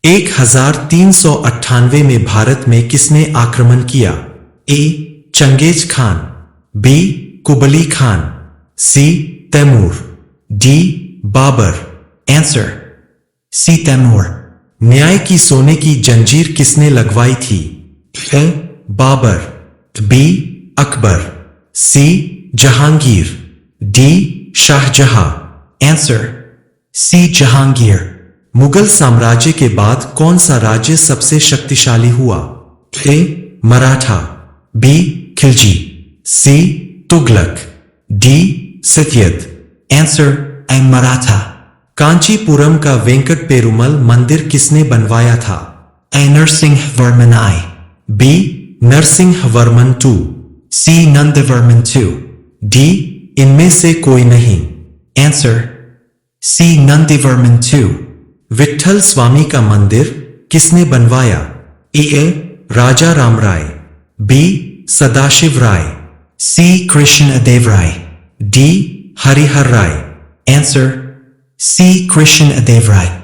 1398 में भारत में किसने आक्रमण किया? A. Changez Khan, B. Kublai Khan, C. Taimur, D. Babar. Answer C. Taimur. न्याय की सोने की जंजीर किसने लगवाई थी? A. Babar, B. Akbar, C. Jahangir, D. Shahjahan. Answer C. Jahangir. Mughal साम्राज्य के बाद कौन सा राज्य सबसे शक्तिशाली हुआ? A. Maratha, B. Khilji, C. Tughlaq, D. Sayyid. Answer A. Maratha. Kanchipuram का वेंकट पेरुमल मंदिर किसने बनवाया था? A. Narasimhavarman I, B. Narasimhavarman II, C. Nandivarman II, D. इनमें से कोई नहीं। Answer C. Nandivarman II। Vitthal Swami का मंदिर किसने बनवाया? A. Raja Ramaraya, B. Sadashiva Raya, C. Krishnadevaraya, D. Harihara Raya. Answer C. Krishnadevaraya.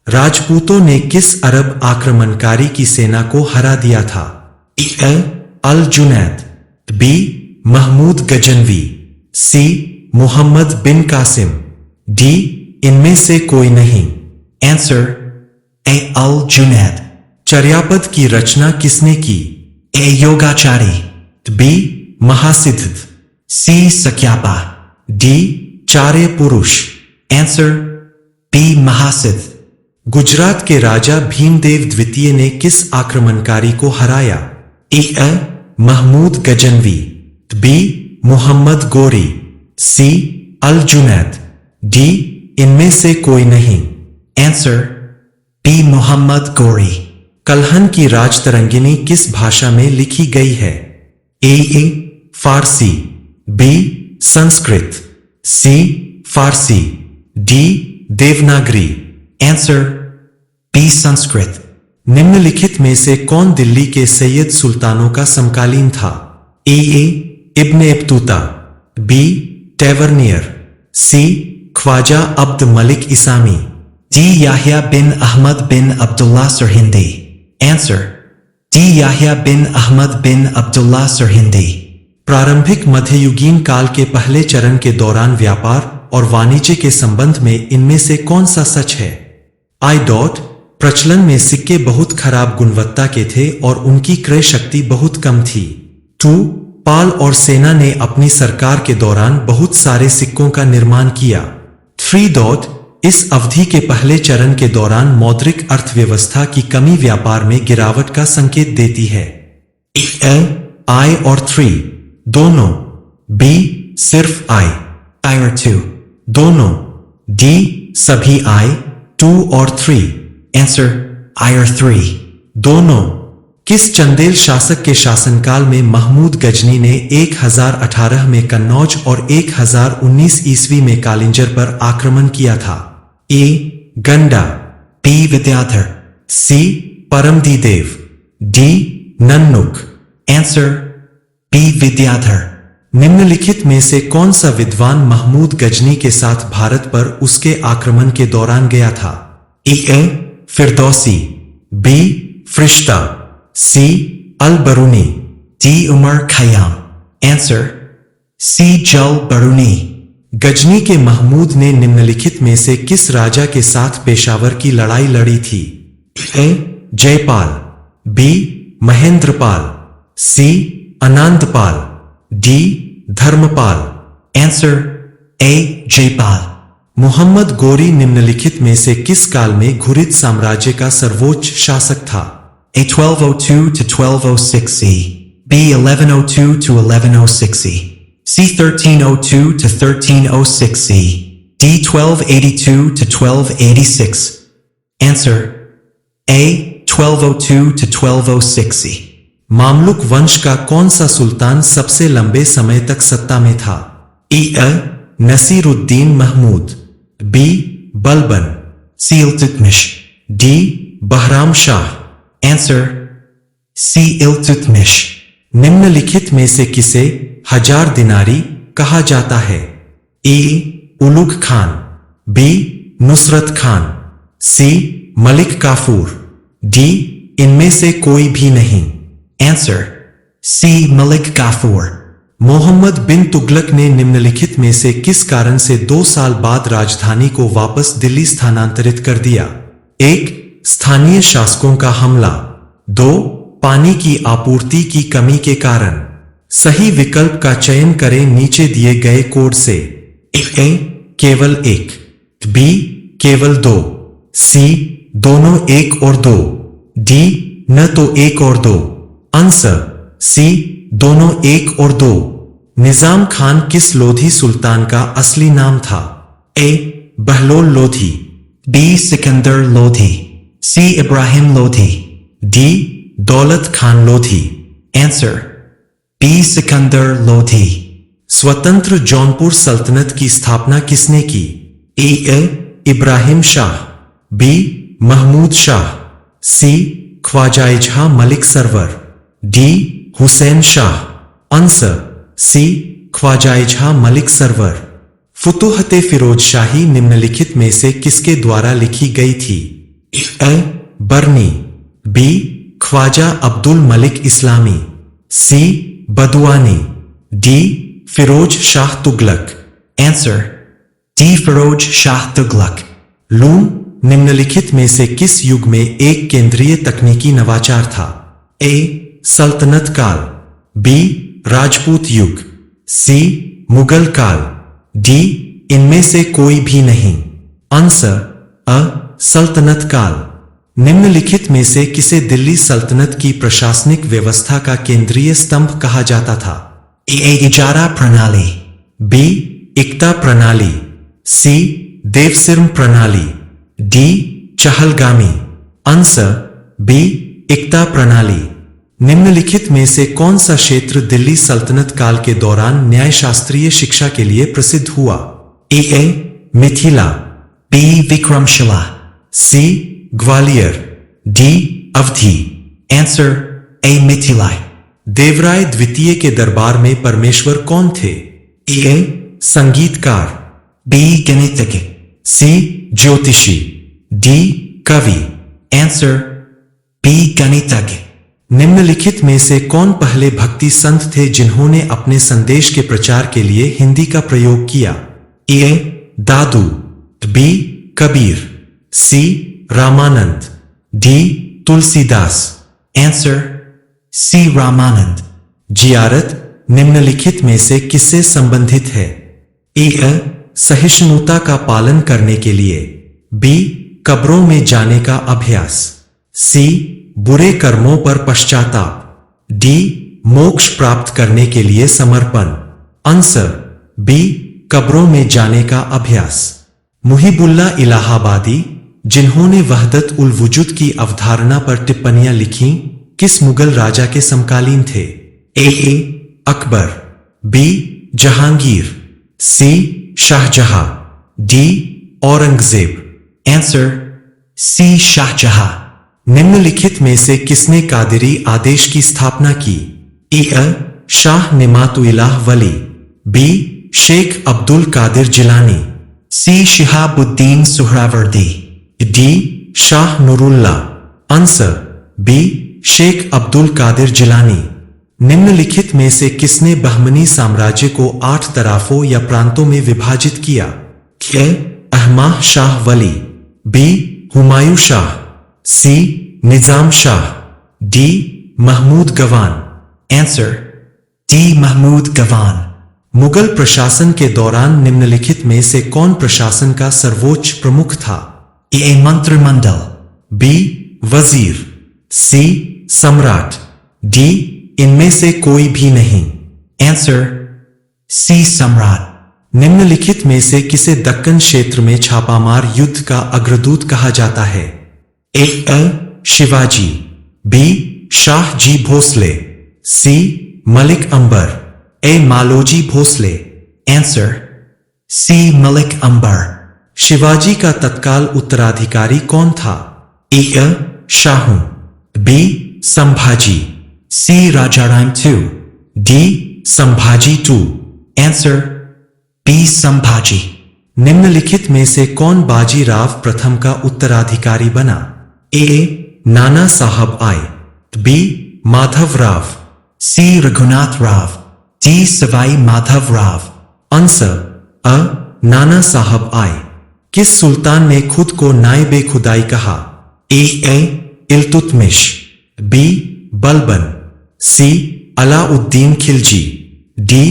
राजपूतों ने किस अरब आक्रमणकारी की सेना को हरा दिया था? ए. अल जुनैद, बी. महमूद गजनवी, सी. मुहम्मद बिन कासिम, डी. इनमें से कोई नहीं। Answer A. अल जुनैद। चर्यापद की रचना किसने की? ए. योगाचारी, बी. महासिद्ध, सी. सक्यापा, डी. चार्य पुरुष। Answer B. महासिद्ध। गुजरात के राजा भीमदेव द्वितीय ने किस आक्रमणकारी को हराया? ए. महमूद गजनवी, बी. मुहम्मद गोरी, सी. अल जुनैद, डी. इनमें से कोई नहीं। Answer B. मुहम्मद गोरी। कल्हन की राजतरंगिनी किस भाषा में लिखी गई है? A. Farsi, B. Sanskrit, C. Farsi, D. Devanagari. Answer B. Sanskrit. निम्नलिखित में से कौन दिल्ली के सैयद सुल्तानों का समकालीन था? A. Ibn Battuta, B. Tavernier, C. Khwaja Abd Malik Isami, D. Yahya bin Ahmad bin Abdullah Sirhindi. Answer D. Yahya bin Ahmad bin Abdullah Sirhindi. प्रारंभिक मध्ययुगीन काल के पहले चरण के दौरान व्यापार और वाणिज्य के संबंध में इनमें से कौन सा सच है? आई. प्रचलन में सिक्के बहुत खराब गुणवत्ता के थे और उनकी क्रय शक्ति बहुत कम थी। 2. पाल और सेना ने अपनी सरकार के दौरान बहुत सारे सिक्कों का निर्माण किया। 3. इस अवधि के पहले चरण के दौरान मौद्रिक अर्थव्यवस्था की कमी व्यापार में गिरावट का संकेत देती है। ए. आई और 3 दोनों, बी. सिर्फ आई, टायर 2 दोनों, डी. सभी आई 2 और 3। आंसर आयर 3 दोनों। किस चंदेल शासक के शासनकाल में महमूद गजनी ने 1018 में कन्नौज और 1019 ईस्वी में कालिंजर पर आक्रमण किया था? A. Ganda, B. Vidyadhar, C. Paramardideva, D. Nannuk. Answer B. Vidyadhar. निम्नलिखित में से कौन सा विद्वान महमूद गजनी के साथ भारत पर उसके आक्रमण के दौरान गया था? A. Firdausi, B. Farishta, C. Al Biruni, D. Omar Khayyam. Answer C. Al Biruni. Ghazni के महमूद ने निम्नलिखित में से किस राजा के साथ पेशावर की लड़ाई लड़ी थी? A. Jayapal, B. Mahendrapal, C. Anandpal, D. Dharmapal. Answer A. Jayapal. Muhammad Ghori निम्नलिखित में से किस काल में घुरिद साम्राज्य का सर्वोच्च शासक था? A. 1202 to 1206 C, B. 1102 to 1106 C, C. 1302 to 1306 C, D. 1282 to 1286। Answer A. 1202 to 1206 C। Mamluk वंश का कौन सा सुल्तान सबसे लंबे समय तक सत्ता में था? A. Nasiruddin Mahmud, B. Balban, C. Iltutmish, D. Bahram Shah. Answer C. Iltutmish. निम्नलिखित में से किसे हजार दिनारी कहा जाता है? A. Ulugh Khan, B. Nusrat Khan, C. Malik Kafur, D इनमें से कोई भी नहीं। Answer C Malik Kafur. मोहम्मद बिन तुगलक ने निम्नलिखित में से किस कारण से 2 साल बाद राजधानी को वापस दिल्ली स्थानांतरित कर दिया? 1. स्थानीय शासकों का हमला। 2. पानी की आपूर्ति की कमी के कारण। सही विकल्प का चयन करें नीचे दिए गए कोड से। ए केवल 1, बी केवल 2, सी दोनों 1 और 2, डी न तो 1 और 2। आंसर सी दोनों 1 और 2। निजाम खान किस लोधी सुल्तान का असली नाम था? A Bahlol Lodi, B Sikandar Lodi, C Ibrahim Lodi, D Daulat Khan Lodi. Answer B Sikandar Lodi. स्वतंत्र जौनपुर सल्तनत की स्थापना किसने की? A Ibrahim Shah, B Mahmud Shah, C Khwaja Malik Sarwar, D Hussain Shah. Answer C Khwaja Malik Sarwar. Futuhat-e Firoz Shahi निम्नलिखित में से किसके द्वारा लिखी गई थी? A Barani, B Khwaja Abdul Malik Islami, C Badauni, D Firoz Shah Tughlaq. Answer D Firoz Shah Tughlaq. लूम निम्नलिखित में से किस युग में एक केंद्रीय तकनीकी नवाचार था? ए सल्तनत काल, बी राजपूत युग, सी मुगल काल, डी इनमें से कोई भी नहीं। आंसर अ सल्तनत काल। निम्नलिखित में से किसे दिल्ली सल्तनत की प्रशासनिक व्यवस्था का केंद्रीय स्तंभ कहा जाता था? ए इजारा प्रणाली, बी इक्ता प्रणाली, सी देवसिर्म प्रणाली, डी चहलगामी। आंसर बी इक्ता प्रणाली। निम्नलिखित में से कौन सा क्षेत्र दिल्ली सल्तनत काल के दौरान न्यायशास्त्रीय शिक्षा के लिए प्रसिद्ध हुआ? A Mithila, B Vikramshila, C Gwalior, D Awadhi. Answer A Mithila. Devaraya द्वितीय के दरबार में परमेश्वर कौन थे? ए संगीतकार, बी गणितज्ञ, सी ज्योतिषी, डी कवि। आंसर बी गणितज्ञ। निम्नलिखित में से कौन पहले भक्ति संत थे जिन्होंने अपने संदेश के प्रचार के लिए हिंदी का प्रयोग किया? A Dadu, B Kabir, C Ramanand, D Tulsidas. Answer C Ramanand. जियारत निम्नलिखित में से किससे संबंधित है? ए सहिष्णुता का पालन करने के लिए, बी कब्रों में जाने का अभ्यास, सी बुरे कर्मों पर पश्चाताप, डी मोक्ष प्राप्त करने के लिए समर्पण। आंसर बी कब्रों में जाने का अभ्यास। मुहिबुल्ला इलाहाबादी जिन्होंने वहदत उल वुजूद की अवधारणा पर टिप्पणियां लिखीं, किस मुगल राजा के समकालीन थे? A Akbar, B Jahangir, C Shahjahan, D Aurangzeb. Answer C Shahjahan. निम्नलिखित में से किसने कादिरी आदेश की स्थापना की? A Shah Nimatullah Wali, B Sheikh Abdul Qadir Jilani, C Shihabuddin Suhrawardi, D Shah Nurullah. Answer B Sheikh Abdul Qadir Jilani. निम्नलिखित में से किसने बहमनी साम्राज्य को 8 तराफों या प्रांतों में विभाजित किया? ए अहमाह शाह वली, बी हुमायूं शाह, सी निजाम शाह, डी महमूद गवान। आंसर डी महमूद गवान। मुगल प्रशासन के दौरान निम्नलिखित में से कौन प्रशासन का सर्वोच्च प्रमुख था? ए मंत्रिमंडल, बी वजीर, सी सम्राट, डी इनमें से कोई भी नहीं। आंसर सी सम्राट। निम्नलिखित में से किसे दक्कन क्षेत्र में छापामार युद्ध का अग्रदूत कहा जाता है? A Shivaji, B Shahaji Bhonsle, C Malik Ambar, A Maloji Bhonsle. Answer C Malik Ambar. Shivaji का तत्काल उत्तराधिकारी कौन था? A Shahu, B Sambhaji, C Rajaram II, D Sambhaji II। Answer B Sambhaji. निम्नलिखित में से कौन बाजी राव प्रथम का उत्तराधिकारी बना? ए नाना साहब आए, बी माधव राव, सी रघुनाथ राव, डी सवाई माधव राव। आंसर अ नाना साहब आए। किस सुल्तान ने खुद को नायबे खुदाई कहा? A Iltutmish, B Balban, C Alauddin Khilji, D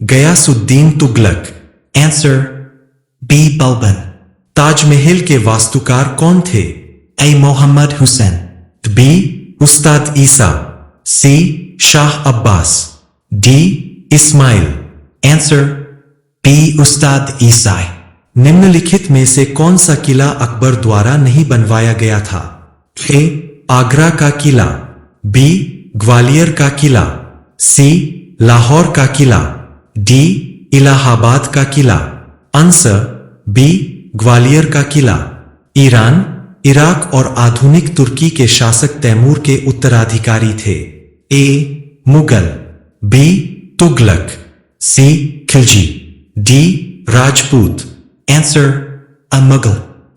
Ghiyasuddin Tughlaq. Answer B Balban. Taj Mahal के वास्तुकार कौन थे? A Mohammad Hussain, B Ustad Isa, C Shah Abbas, D Ismail. Answer B Ustad Isa. निम्नलिखित में से कौन सा किला अकबर द्वारा नहीं बनवाया गया था? ए आगरा का किला, बी ग्वालियर का किला, सी लाहौर का किला, डी इलाहाबाद का किला। आंसर बी ग्वालियर का किला। ईरान, इराक और आधुनिक तुर्की के शासक तैमूर के उत्तराधिकारी थे? ए मुगल, बी तुगलक, सी खिलजी, डी राजपूत। आंसर अ मुगल।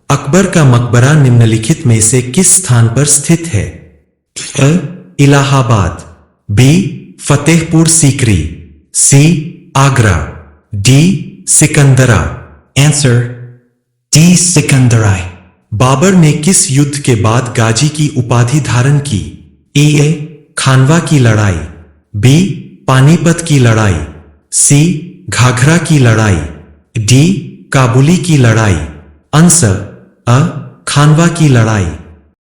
अकबर का मकबरा निम्नलिखित में से किस स्थान पर स्थित है? A Allahabad, B Fatehpur Sikri, C Agra, D Sikandra. Answer D सिकंदराय। बाबर ने किस युद्ध के बाद गाजी की उपाधि धारण की? ए खानवा की लड़ाई, बी पानीपत की लड़ाई, सी घाघरा की लड़ाई, डी काबुली की लड़ाई। आंसर अ खानवा की लड़ाई।